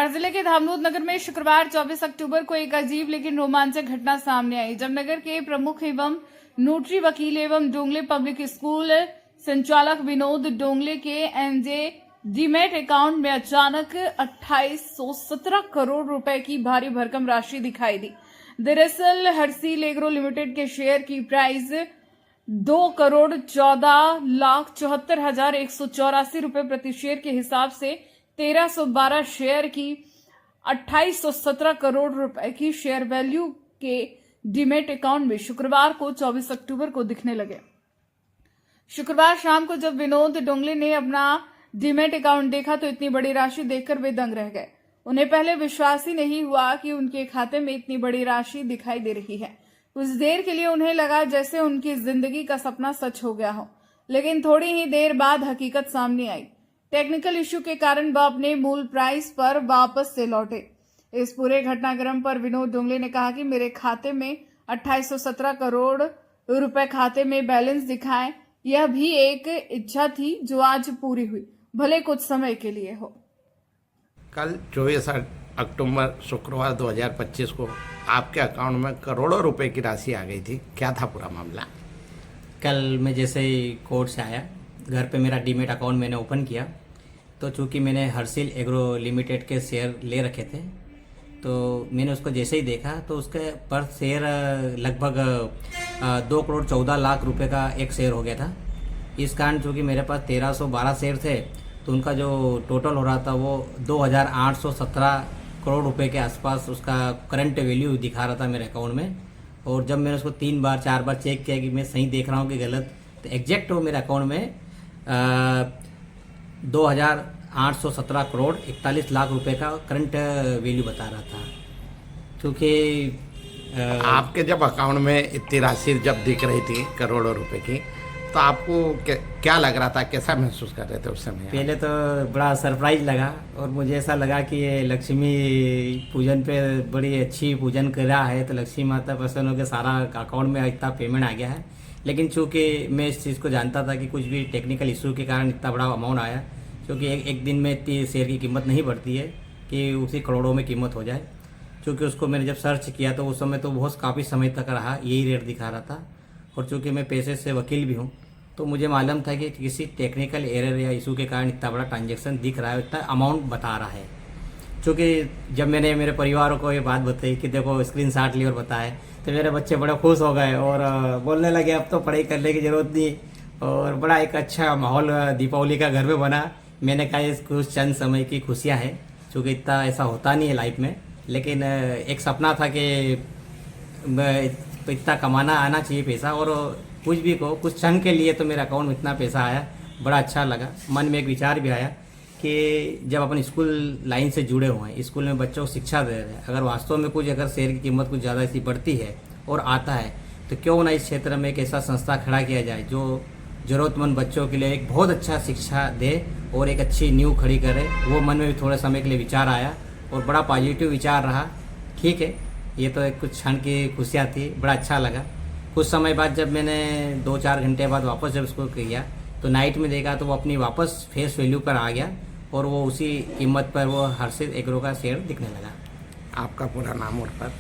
धार जिले के धामनोद नगर में शुक्रवार 24 अक्टूबर को एक अजीब लेकिन रोमांचक घटना सामने आई जब नगर के प्रमुख एवं नोटरी वकील एवं डोंगले पब्लिक स्कूल संचालक विनोद डोंगले के एनजे डीमैट अकाउंट में अचानक 2817 करोड़ रुपए की भारी भरकम राशि दिखाई दी। दरअसल हरसील एग्रो लिमिटेड के शेयर की प्राइस 2,14,74,184 रुपए प्रति शेयर के हिसाब से 1312 शेयर की 2817 करोड़ रुपए की शेयर वैल्यू के डीमैट अकाउंट में शुक्रवार को 24 अक्टूबर को दिखने लगे। शुक्रवार शाम को जब विनोद डोंगले ने अपना डीमैट अकाउंट देखा तो इतनी बड़ी राशि देखकर वे दंग रह गए। उन्हें पहले विश्वास ही नहीं हुआ कि उनके खाते में इतनी बड़ी राशि दिखाई दे रही है। कुछ देर के लिए उन्हें लगा जैसे उनकी जिंदगी का सपना सच हो गया हो, लेकिन थोड़ी ही देर बाद हकीकत सामने आई। टेक्निकल इश्यू के कारण वह अपने मूल प्राइस पर वापस से लौटे। इस पूरे घटनाक्रम पर विनोद डोंगले ने कहा कि मेरे खाते में 2817 करोड़ रुपए खाते में बैलेंस दिखाए, यह भी एक इच्छा थी जो आज पूरी हुई, भले कुछ समय के लिए हो। कल 24 अक्टूबर शुक्रवार 2025 को आपके अकाउंट में करोड़ों रुपए की राशि आ गई थी, क्या था पूरा मामला? कल मैं जैसे ही कोर्ट से आया, घर पे मेरा डीमैट अकाउंट मैंने ओपन किया तो चूंकि मैंने हरसिल एग्रो लिमिटेड के शेयर ले रखे थे तो मैंने उसको जैसे ही देखा तो उसके पर शेयर लगभग 2,14,00,000 रुपए का एक शेयर हो गया था। इस कारण चूँकि मेरे पास 1312 शेयर थे तो उनका जो टोटल हो रहा था वो 2,817 करोड़ रुपए के आसपास उसका करंट वैल्यू दिखा रहा था मेरे अकाउंट में। और जब मैंने उसको 3 बार 4 बार चेक किया कि मैं सही देख रहा हूँ कि गलत, तो एग्जैक्ट वो मेरे अकाउंट में 2,817 करोड़ 41 लाख रुपए का करंट वैल्यू बता रहा था। क्योंकि आपके जब अकाउंट में इतनी राशि जब दिख रही थी करोड़ों रुपए की, तो आपको क्या लग रहा था, कैसा महसूस कर रहे थे उस समय? पहले तो बड़ा सरप्राइज लगा और मुझे ऐसा लगा कि ये लक्ष्मी पूजन पे बड़ी अच्छी पूजन कर रहा है तो लक्ष्मी माता प्रसन्न होकर सारा अकाउंट में इतना पेमेंट आ गया है। लेकिन चूंकि मैं इस चीज़ को जानता था कि कुछ भी टेक्निकल इशू के कारण इतना बड़ा अमाउंट आया, क्योंकि एक दिन में इतनी शेयर की कीमत नहीं बढ़ती है कि उसी करोड़ों में कीमत हो जाए। क्योंकि उसको मैंने जब सर्च किया तो उस समय तो बहुत काफ़ी समय तक रहा, यही रेट दिखा रहा था। और चूँकि मैं पैसे से वकील भी हूँ तो मुझे मालूम था कि किसी टेक्निकल एरर या इशू के कारण इतना बड़ा ट्रांजैक्शन दिख रहा है, इतना अमाउंट बता रहा है। क्योंकि जब मैंने मेरे परिवार को ये बात बताई कि देखो स्क्रीनशॉट ली और बताए तो मेरे बच्चे बड़े खुश हो गए और बोलने लगे अब तो पढ़ाई करने की ज़रूरत नहीं। और बड़ा एक अच्छा माहौल दीपावली का घर में बना। मैंने कहा ये कुछ चंद समय की खुशियाँ हैं, क्योंकि इतना ऐसा होता नहीं है लाइफ में, लेकिन एक सपना था कि इतना कमाना आना चाहिए पैसा, और कुछ भी को कुछ क्षण के लिए तो मेरे अकाउंट में इतना पैसा आया, बड़ा अच्छा लगा। मन में एक विचार भी आया कि जब अपन स्कूल लाइन से जुड़े हुए हैं, स्कूल में बच्चों को शिक्षा दे रहे हैं, अगर वास्तव में कुछ अगर शेयर की कीमत कुछ ज़्यादा ऐसी बढ़ती है और आता है तो क्यों ना इस क्षेत्र में एक ऐसा संस्था खड़ा किया जाए जो ज़रूरतमंद बच्चों के लिए एक बहुत अच्छा शिक्षा दे और एक अच्छी नींव खड़ी करे। वो मन में भी थोड़े समय के लिए विचार आया और बड़ा पॉजिटिव विचार रहा। ठीक है, ये तो एक कुछ क्षण की खुशियाँ थी, बड़ा अच्छा लगा। कुछ समय बाद जब मैंने 2-4 घंटे बाद वापस जब उसको किया तो नाइट में देखा तो वो अपनी वापस फेस वैल्यू पर आ गया और वो उसी कीमत पर वो हरसिल एग्रो का शेयर दिखने लगा। आपका पूरा नाम और पद?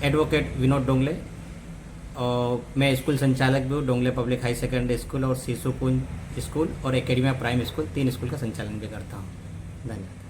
एडवोकेट विनोद डोंगले, और मैं स्कूल संचालक भी हूँ। डोंगले पब्लिक हाई सेकेंडरी स्कूल और शिशुकुंज स्कूल और एकेडमी प्राइम स्कूल, 3 स्कूल का संचालन भी करता हूँ। धन्यवाद।